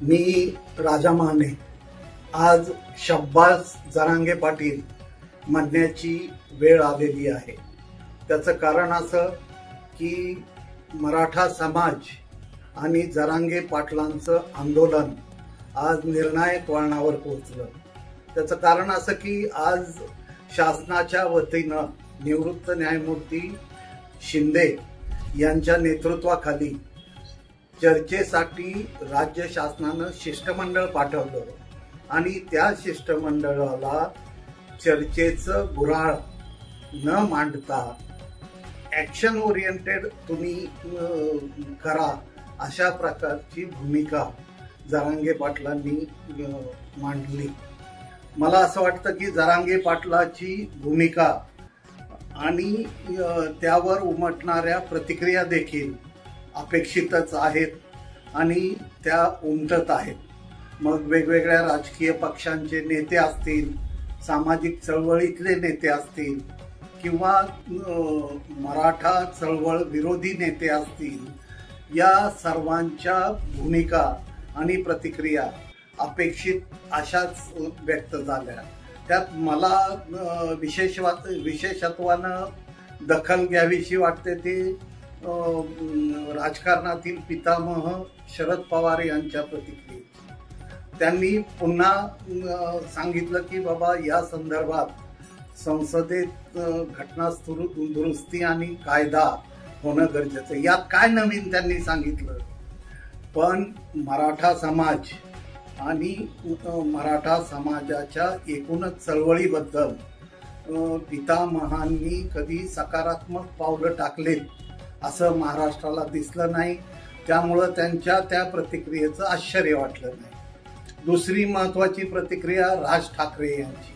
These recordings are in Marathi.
मी राजा माने आज शब्बास जरांगे पाटील म्हणण्याची वेळ आलेली आहे। त्याचं कारण असं की मराठा समाज आणि जरांगे पाटलांचं आंदोलन आज निर्णायक वळणावर पोहोचलं। त्याचं कारण असं की आज शासनाच्या वतीनं निवृत्त न्यायमूर्ती शिंदे यांच्या नेतृत्वाखाली चर्चेसाठी राज्य शासनानं शिष्टमंडळ पाठवलं आणि त्या शिष्टमंडळाला चर्चेचं गुऱ्हाळ न मांडता ॲक्शन ओरिएंटेड तुम्ही करा अशा प्रकारची भूमिका जरांगे पाटलांनी मांडली। मला असं वाटतं की जरांगे पाटलाची भूमिका आणि त्यावर उमटणाऱ्या प्रतिक्रिया देखील अपेक्षितच आहेत आणि त्या उमटत आहेत। मग वेगवेगळ्या राजकीय पक्षांचे नेते असतील, सामाजिक चळवळीतले नेते असतील किंवा मराठा चळवळ विरोधी नेते असतील, या सर्वांच्या भूमिका आणि प्रतिक्रिया अपेक्षित अशाच व्यक्त झाल्या। त्यात मला विशेषत्वानं दखल घ्यावीशी वाटते ते राजकारणातील पितामह शरद पवार यांच्या प्रतिक्रियेची। त्यांनी पुन्हा सांगितलं की बाबा या संदर्भात संसदेत घटना दुरुस्ती आणि कायदा होणं गरजेचं आहे। यात काय नवीन त्यांनी सांगितलं, पण मराठा समाज आणि मराठा समाजाच्या एकूणच चळवळीबद्दल पितामहांनी कधी सकारात्मक पावलं टाकलेत असं महाराष्ट्राला दिसलं नाही। त्यामुळं त्यांच्या त्या प्रतिक्रियेचं आश्चर्य वाटलं नाही। दुसरी महत्वाची प्रतिक्रिया राज ठाकरे यांची।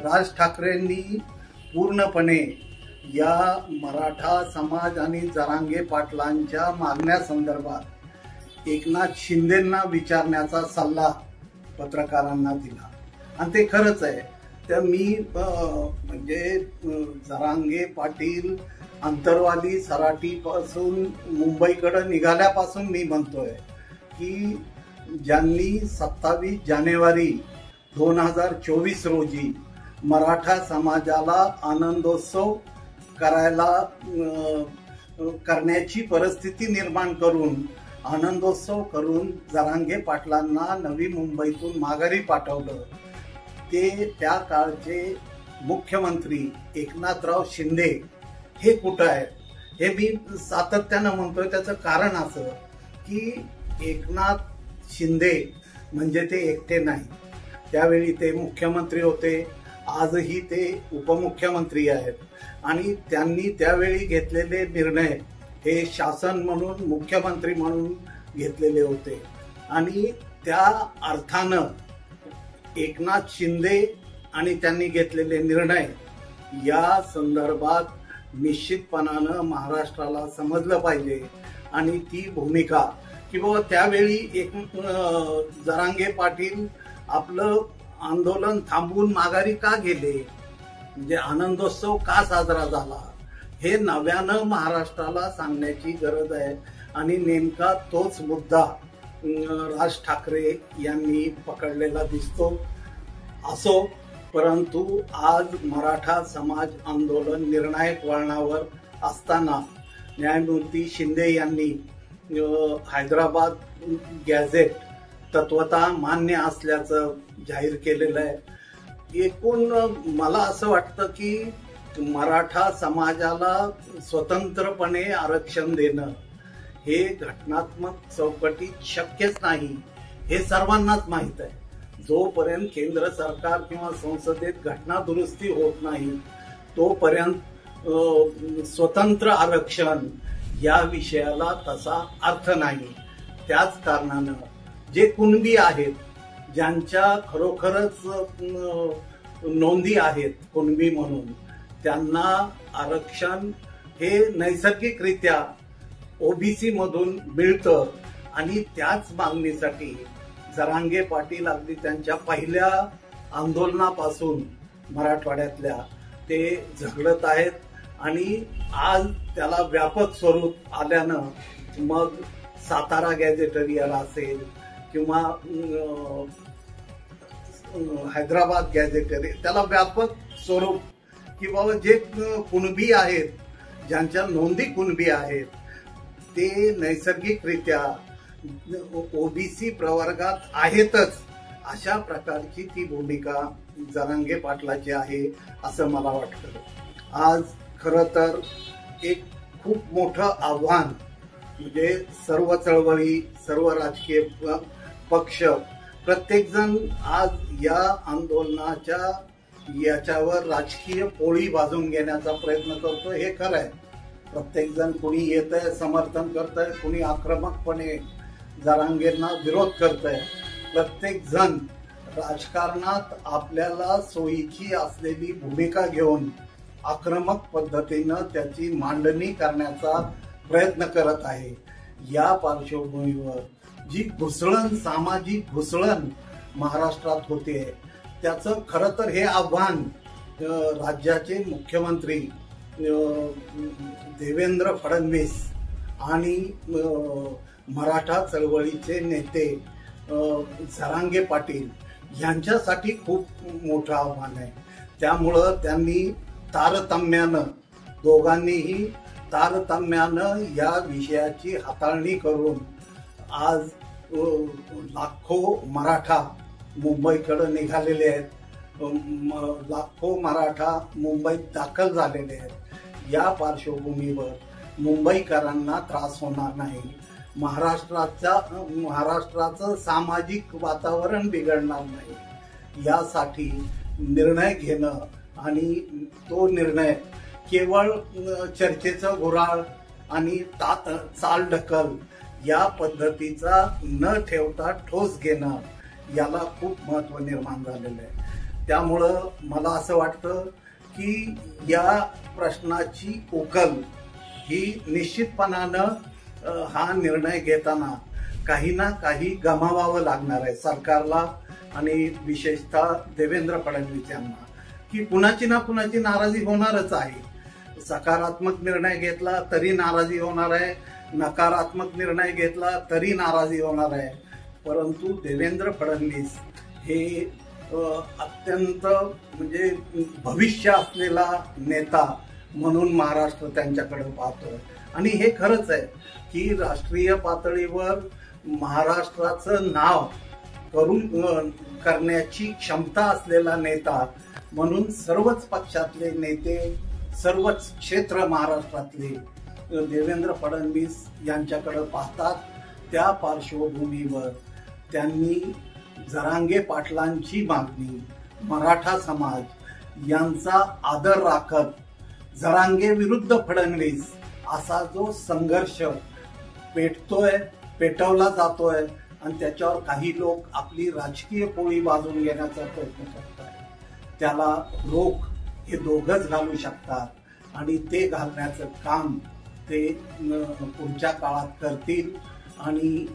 राज ठाकरेंनी पूर्णपणे या मराठा समाज आणि जरांगे पाटलांच्या मागण्यासंदर्भात एकनाथ शिंदेंना विचारण्याचा सल्ला पत्रकारांना दिला आणि ते खरंच आहे। तर मी म्हणजे जरांगे पाटील अंतरवाली सराटीपासून मुंबईकडे निघाल्यापासून मी म्हणतोय की ज्यांनी 27 जानेवारी 2024 रोजी मराठा समाजाला आनंदोत्सव करण्याची परिस्थिती निर्माण करून आनंदोत्सव करून जरांगे पाटलांना नवी मुंबईतून माघारी पाठवलं, ते त्या काळचे मुख्यमंत्री एकनाथराव शिंदे हे कुठं आहे हे मी सातत्यानं म्हणतोय। त्याचं कारण असं की एकनाथ शिंदे म्हणजे ते एकटे नाही, त्यावेळी ते मुख्यमंत्री होते, आजही ते उपमुख्यमंत्री आहेत आणि त्यांनी त्यावेळी घेतलेले निर्णय हे शासन म्हणून मुख्यमंत्री म्हणून घेतलेले होते आणि त्या अर्थानं एकनाथ शिंदे आणि त्यांनी घेतलेले निर्णय या संदर्भात निश्चितपणानं महाराष्ट्राला समजलं पाहिजे आणि ती भूमिका की बाबा त्यावेळी एक जरांगे पाटील आपलं आंदोलन थांबवून माघारी का गेले, म्हणजे आनंदोत्सव का साजरा झाला, हे नव्यानं महाराष्ट्राला सांगण्याची गरज आहे आणि नेमका तोच मुद्दा राज ठाकरे यांनी पकडलेला दिसतो। असो, परंतु आज मराठा समाज आंदोलन निर्णायक वळणावर असताना न्यायमूर्ती शिंदे यांनी हैदराबाद गॅझेट तत्वतः मान्य असल्याचं जाहीर केलेलं आहे। एकूण मला असं वाटतं की मराठा समाजाला स्वतंत्रपणे आरक्षण देणं हे घटनात्मक चौकटीत शक्यच नाही, हे सर्वांनाच माहीत आहे। जोपर्यंत केंद्र सरकार किंवा संसदेत घटना दुरुस्ती होत नाही तोपर्यंत स्वतंत्र आरक्षण या विषयाला तसा अर्थ नाही। त्याच कारणानं जे कुणबी आहेत, ज्यांच्या खरोखरच नोंदी आहेत कुणबी म्हणून, त्यांना आरक्षण हे नैसर्गिकरित्या ओबीसी मधून मिळतं आणि त्याच मागणीसाठी जरांगे पाटील अगदी त्यांच्या पहिल्या आंदोलनापासून मराठवाड्यातल्या ते झगडत आहेत आणि आज त्याला व्यापक स्वरूप आल्यानं मग सातारा गॅझेटरियल असेल किंवा हैदराबाद गॅझेटरी, त्याला व्यापक स्वरूप की बाबा जे कुणबी आहेत, ज्यांच्या नोंदी कुणबी आहेत, ते नैसर्गिकरित्या ओबीसी प्रवर्गात आहेतच, अशा प्रकारची ती भूमिका जरांगे पाटलाची आहे असं मला वाटतं. आज खरं तर एक खूप मोठं आव्हान म्हणजे सर्व चळवळी, सर्व राजकीय पक्ष, प्रत्येक जण आज या आंदोलनाच्या याच्यावर राजकीय पोळी भाजून घेण्याचा प्रयत्न करतो. हे खरं आहे. प्रत्येक जण कुणी येतंय समर्थन करतंय, कुणी आक्रमकपणे जरांगेंना विरोध करतंय. प्रत्येक जण राजकारणात आपल्याला सोयीची असलेली भूमिका घेऊन आक्रमक पद्धतीनं त्याची मांडणी करण्याचा प्रयत्न करत आहे. या पार्श्वभूमीवर जी घुसळण, सामाजिक घुसळण महाराष्ट्रात होते, त्याचं खरं तर हे आव्हान राज्याचे मुख्यमंत्री देवेंद्र फडणवीस आणि मराठा चळवळीचे नेते जरांगे पाटील यांच्यासाठी खूप मोठं आव्हान आहे. त्यामुळं त्यांनी दोघांनीही तारतम्यानं या विषयाची हाताळणी करून आज लाखो मराठा मुंबईकडे निघालेले आहेत, लाखो मराठा मुंबईत दाखल झालेले आहेत. या पार्श्वभूमीवर मुंबईकरांना त्रास होणार नाही, महाराष्ट्राचं सामाजिक वातावरण बिघडणार नाही, यासाठी निर्णय घेणं आणि तो निर्णय केवळ चर्चेचं घोराळ आणि चालढकल या पद्धतीचा न ठेवता ठोस घेणं, याला खूप महत्व निर्माण झालेलं आहे. त्यामुळं मला असं वाटतं की या प्रश्नाची उकल ही निश्चितपणानं हा निर्णय घेताना काही ना काही गमावावं लागणार आहे सरकारला आणि विशेषतः देवेंद्र फडणवीस यांना, की कुणाची ना कुणाची नाराजी होणारच आहे. सकारात्मक निर्णय घेतला तरी नाराजी होणार आहे, नकारात्मक निर्णय घेतला तरी नाराजी होणार आहे. परंतु देवेंद्र फडणवीस हे अत्यंत म्हणजे भविष्य असलेला नेता म्हणून महाराष्ट्र त्यांच्याकडे पाहतोय. आणि हे खरंच आहे की राष्ट्रीय पातळीवर महाराष्ट्राचं नाव करण्याची क्षमता असलेला नेता म्हणून सर्वच पक्षातले नेते, सर्वच क्षेत्र महाराष्ट्रातले देवेंद्र फडणवीस यांच्याकडे पाहतात. त्या पार्श्वभूमीवर त्यांनी जरांगे पाटलांची मागणी, मराठा समाज यांचा आदर राखत जरांगे विरुद्ध फडणवीस असा जो संघर्ष पेटवला जातोय आणि त्याच्यावर काही लोक आपली राजकीय पोळी बाजून घेण्याचा प्रयत्न करतात, त्याला लोक हे दोघंच घालू शकतात आणि ते घालण्याचं काम ते पुढच्या काळात करतील. आणि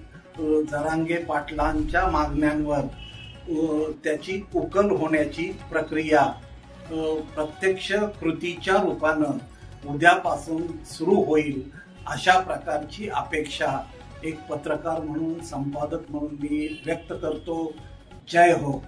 जरांगे पाटलांच्या मागण्यांवर त्याची उकल होण्याची प्रक्रिया प्रत्यक्ष कृतीच्या रूपानं उद्यापासून सुरू होईल, अशा प्रकारची अपेक्षा एक पत्रकार म्हणून, संपादक म्हणून मी व्यक्त करतो. जय हो.